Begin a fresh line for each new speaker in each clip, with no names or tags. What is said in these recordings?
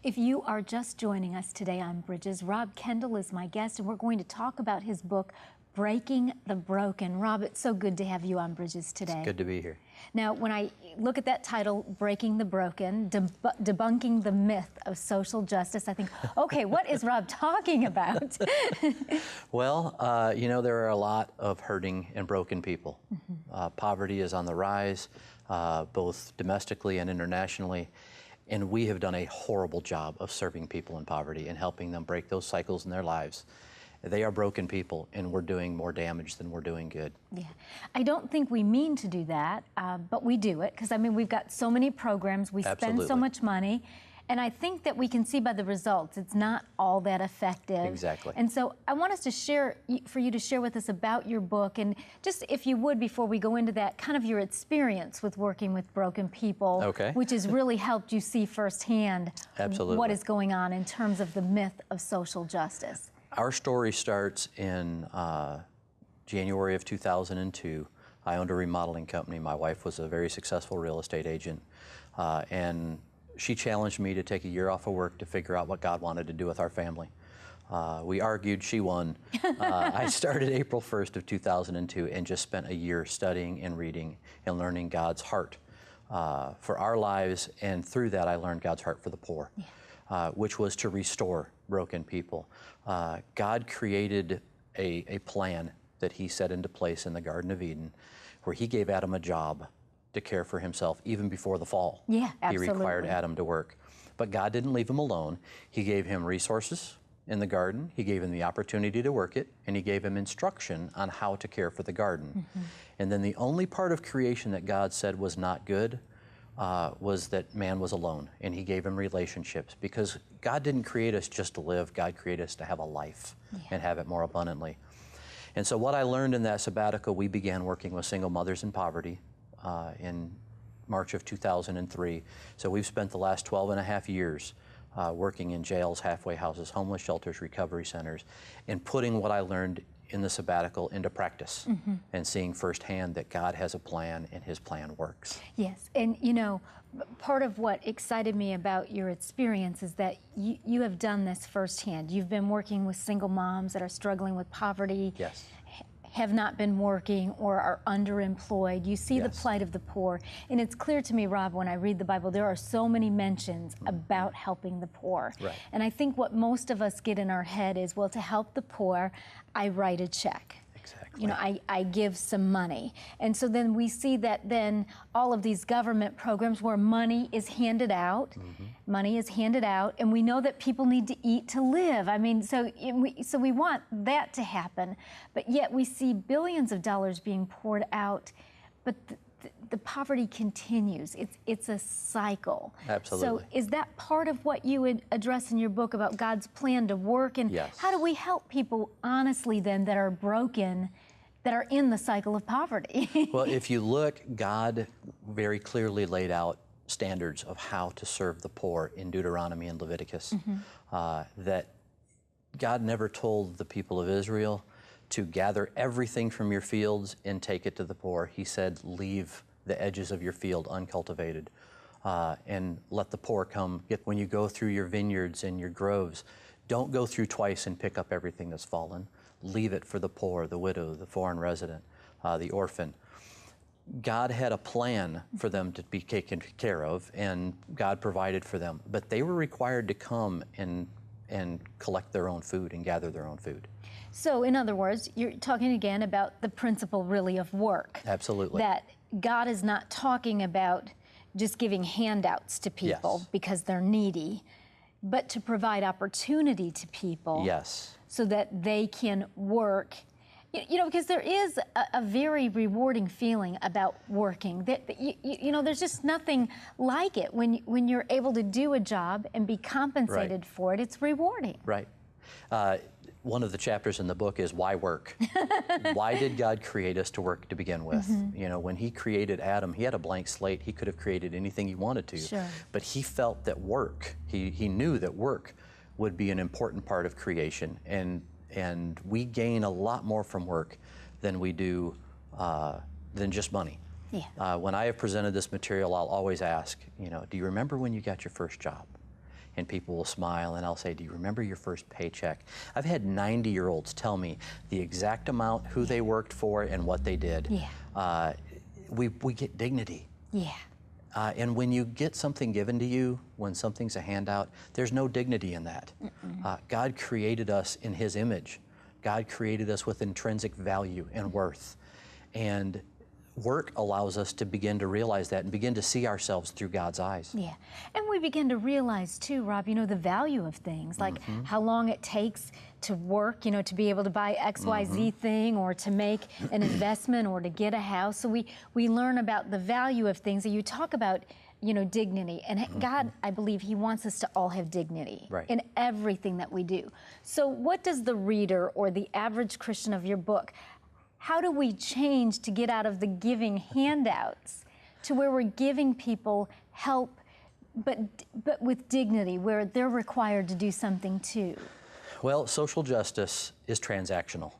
If you are just joining us today on Bridges, Rob Kendall is my guest, and we're going to talk about his book, Breaking the Broken. Rob, it's so good to have you on Bridges today.
It's good to be here.
Now, when I look at that title, Breaking the Broken, Debunking the Myth of Social Justice, I think, okay, what is Rob talking about?
Well, you know, there are a lot of hurting and broken people. Poverty is on the rise, both domestically and internationally. And we have done a horrible job of serving people in poverty and helping them break those cycles in their lives. They are broken people, and we're doing more damage than we're doing good.
Yeah, I don't think we mean to do that, but we do it, because I mean, we've got so many programs, we spend so much money, and I think that we can see by the results, it's not all that effective.
Exactly.
And so I want us to share, for you to share with us about your book, and just if you would, before we go into that, kind of your experience with working with broken people,
okay,
which has really helped you see firsthand what is going on in terms of the myth of social justice.
Our story starts in January of 2002. I owned a remodeling company. My wife was a very successful real estate agent, and she challenged me to take a year off of work to figure out what God wanted to do with our family. We argued, she won. I started April 1st of 2002 and just spent a year studying and reading and learning God's heart for our lives, and through that I learned God's heart for the poor, which was to restore broken people. God created a plan that he set into place in the Garden of Eden, where he gave Adam a job to care for himself even before the fall.
Yeah, absolutely.
He required Adam to work. But God didn't leave him alone. He gave him resources in the garden, he gave him the opportunity to work it, and he gave him instruction on how to care for the garden. And then the only part of creation that God said was not good was that man was alone, and he gave him relationships, because God didn't create us just to live, God created us to have a life and have it more abundantly. And so what I learned in that sabbatical, we began working with single mothers in poverty in March of 2003. So we've spent the last 12 and a half years working in jails, halfway houses, homeless shelters, recovery centers, and putting what I learned in the sabbatical into practice and seeing firsthand that God has a plan and his plan works.
Yes, and you know, part of what excited me about your experience is that you have done this firsthand. You've been working with single moms that are struggling with poverty,
yes,
have not been working or are underemployed. You see the plight of the poor. And it's clear to me, Rob, when I read the Bible, there are so many mentions about helping the poor.
Right.
And I think what most of us get in our head is, well, to help the poor, I write a check.
Exactly.
You know, I give some money. And so then we see that then all of these government programs where money is handed out, and we know that people need to eat to live. I mean, so we want that to happen, but yet we see billions of dollars being poured out, but the poverty continues. It's a cycle.
Absolutely.
So is that part of what you would address in your book about God's plan to work? And how do we help people honestly then that are broken, that are in the cycle of poverty?
Well, if you look, God very clearly laid out standards of how to serve the poor in Deuteronomy and Leviticus. That God never told the people of Israel to gather everything from your fields and take it to the poor. He said, leave the edges of your field uncultivated and let the poor come. When you go through your vineyards and your groves, don't go through twice and pick up everything that's fallen. Leave it for the poor, the widow, the foreign resident, the orphan. God had a plan for them to be taken care of, and God provided for them. But they were required to come and collect their own food and gather their own food.
So in other words, you're talking again about the principle really of work.
Absolutely.
That God is not talking about just giving handouts to people because they're needy, but to provide opportunity to people so that they can work. You know, because there is a very rewarding feeling about working. That you know, there's just nothing like it when you're able to do a job and be compensated for it. It's rewarding.
Right. One of the chapters in the book is why work? Why did God create us to work to begin with? You know, when he created Adam, he had a blank slate. He could have created anything he wanted to, but he felt that work, he knew that work would be an important part of creation, and we gain a lot more from work than we do than just money. When I have presented this material, I'll always ask, you know, do you remember when you got your first job? and people will smile, and I'll say, do you remember your first paycheck? I've had 90-year-olds tell me the exact amount, who they worked for, and what they did.
Yeah.
We get dignity.
Yeah.
And when you get something given to you, when something's a handout, there's no dignity in that. God created us in His image. God created us with intrinsic value and worth. And work allows us to begin to realize that and begin to see ourselves through God's eyes.
Yeah, and we begin to realize too, Rob, you know, the value of things, like how long it takes to work, you know, to be able to buy XYZ thing, or to make an investment, or to get a house. So we learn about the value of things. And you talk about, you know, dignity. And God, I believe He wants us to all have dignity in everything that we do. So what does the reader or the average Christian of your book, how do we change to get out of the giving handouts to where we're giving people help, but with dignity, where they're required to do something too?
Well, social justice is transactional.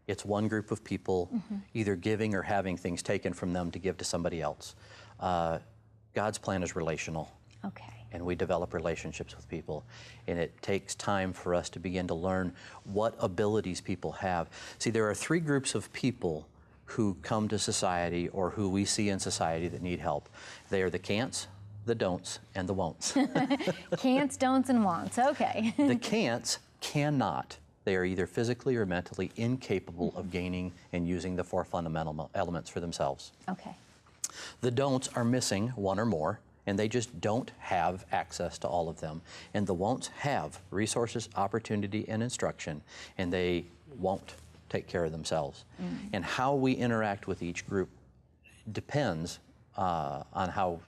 It's one group of people either giving or having things taken from them to give to somebody else. God's plan is relational.
Okay.
And we develop relationships with people. And it takes time for us to begin to learn what abilities people have. See, there are three groups of people who come to society, or who we see in society, that need help. They are the can'ts, the don'ts, and the won'ts.
Can'ts, don'ts, and won'ts. Okay.
The can'ts cannot. They are either physically or mentally incapable of gaining and using the four fundamental elements for themselves.
Okay.
The don'ts are missing one or more, and they just don't have access to all of them. And the won'ts have resources, opportunity, and instruction, and they won't take care of themselves. And how we interact with each group depends on how,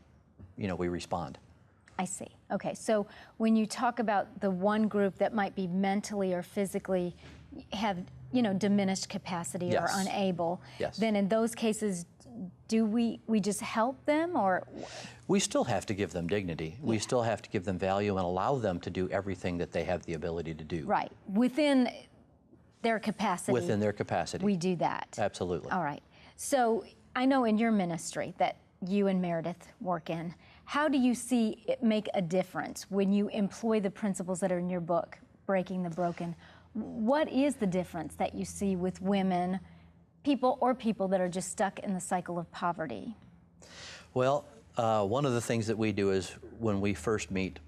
you know, we respond.
I see. Okay, so when you talk about the one group that might be mentally or physically have, you know, diminished capacity or unable, then in those cases, do we just help them, or?
We still have to give them dignity. We still have to give them value and allow them to do everything that they have the ability to do.
Right, within their capacity.
Within their capacity.
We do that.
Absolutely.
All right. So I know in your ministry that you and Meredith work in, how do you see it make a difference when you employ the principles that are in your book, Breaking the Broken? What is the difference that you see with women, people that are just stuck in the cycle of poverty?
Well, one of the things that we do is when we first meet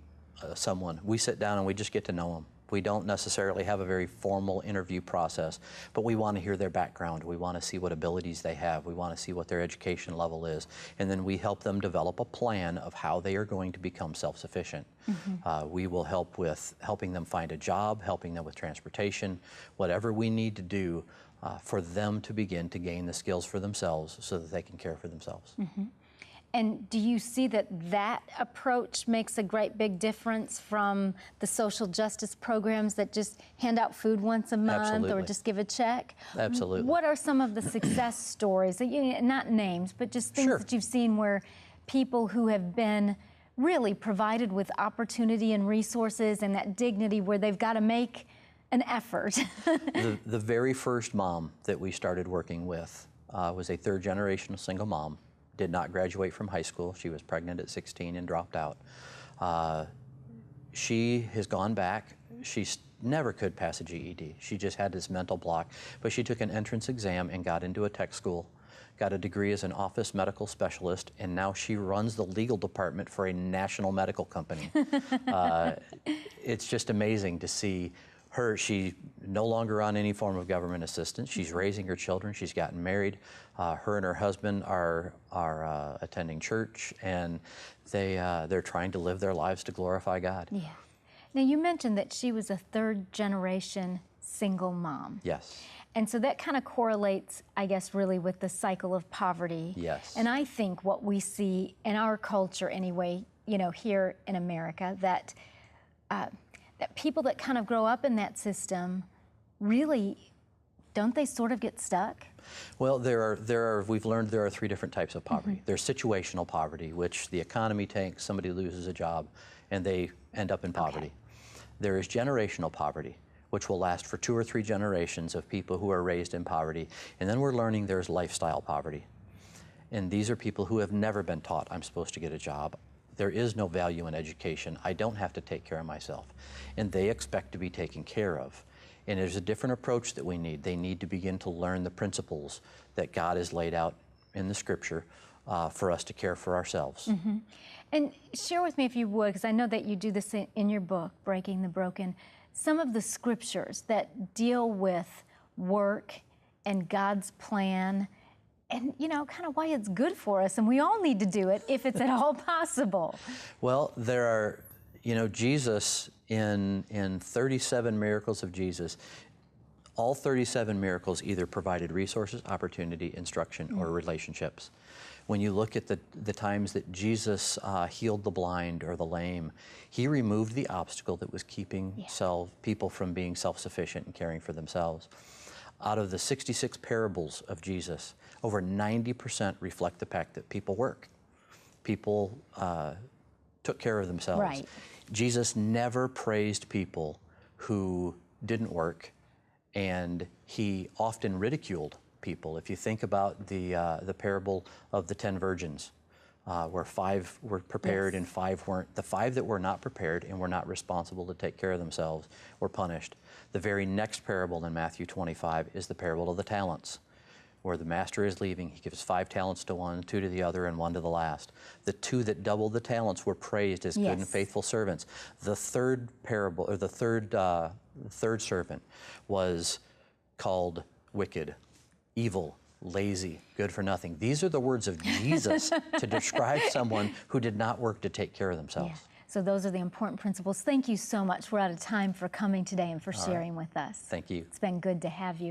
someone, we sit down and we just get to know them. We don't necessarily have a very formal interview process, but we want to hear their background. We want to see what abilities they have. We want to see what their education level is. And then we help them develop a plan of how they are going to become self-sufficient. We will help with helping them find a job, helping them with transportation, whatever we need to do for them to begin to gain the skills for themselves so that they can care for themselves.
And do you see that that approach makes a great big difference from the social justice programs that just hand out food once a month or just give a check?
Absolutely.
What are some of the success stories, that not names, but just things that you've seen where people who have been really provided with opportunity and resources and that dignity, where they've got to make an effort?
The very first mom that we started working with was a third-generation single mom. Did not graduate from high school. She was pregnant at 16 and dropped out. She has gone back. She never could pass a GED. She just had this mental block. But she took an entrance exam and got into a tech school, got a degree as an office medical specialist, and now she runs the legal department for a national medical company. It's just amazing to see her. She's no longer on any form of government assistance. She's raising her children. She's gotten married. Her and her husband are attending church, and they're trying to live their lives to glorify God.
Yeah. Now, you mentioned that she was a third-generation single mom.
Yes.
And so that kind of correlates, I guess, really with the cycle of poverty.
Yes.
And I think what we see in our culture anyway, you know, here in America, that that people that kind of grow up in that system, really, don't they sort of get stuck?
Well, we've learned there are three different types of poverty. There's situational poverty, which the economy tanks, somebody loses a job, and they end up in poverty. There is generational poverty, which will last for 2 or 3 generations of people who are raised in poverty. And then we're learning there's lifestyle poverty. And these are people who have never been taught, I'm supposed to get a job. there is no value in education. I don't have to take care of myself. And they expect to be taken care of. And there's a different approach that we need. They need to begin to learn the principles that God has laid out in the Scripture for us to care for ourselves.
Mm-hmm. And share with me, if you would, because I know that you do this in your book, Breaking the Broken, some of the scriptures that deal with work and God's plan and, you know, kind of why it's good for us, and we all need to do it if it's at all possible.
Well, there are, you know, Jesus, in 37 miracles of Jesus, all 37 miracles either provided resources, opportunity, instruction, or relationships. When you look at the times that Jesus healed the blind or the lame, he removed the obstacle that was keeping people from being self-sufficient and caring for themselves. Out of the 66 parables of Jesus, over 90% reflect the fact that people work. People took care of themselves.
Right.
Jesus never praised people who didn't work, and he often ridiculed people. If you think about the parable of the 10 virgins, where 5 were prepared and 5 weren't. The 5 that were not prepared and were not responsible to take care of themselves were punished. The very next parable in Matthew 25 is the parable of the talents, where the master is leaving. He gives 5 talents to one, 2 to the other, and 1 to the last. The 2 that doubled the talents were praised as good and faithful servants. The third parable, or the third servant, was called wicked, evil, lazy, good for nothing. These are the words of Jesus to describe someone who did not work to take care of themselves.
Yeah. So those are the important principles. Thank you so much. We're out of time for coming today and for sharing with us.
Thank you.
It's been good to have you.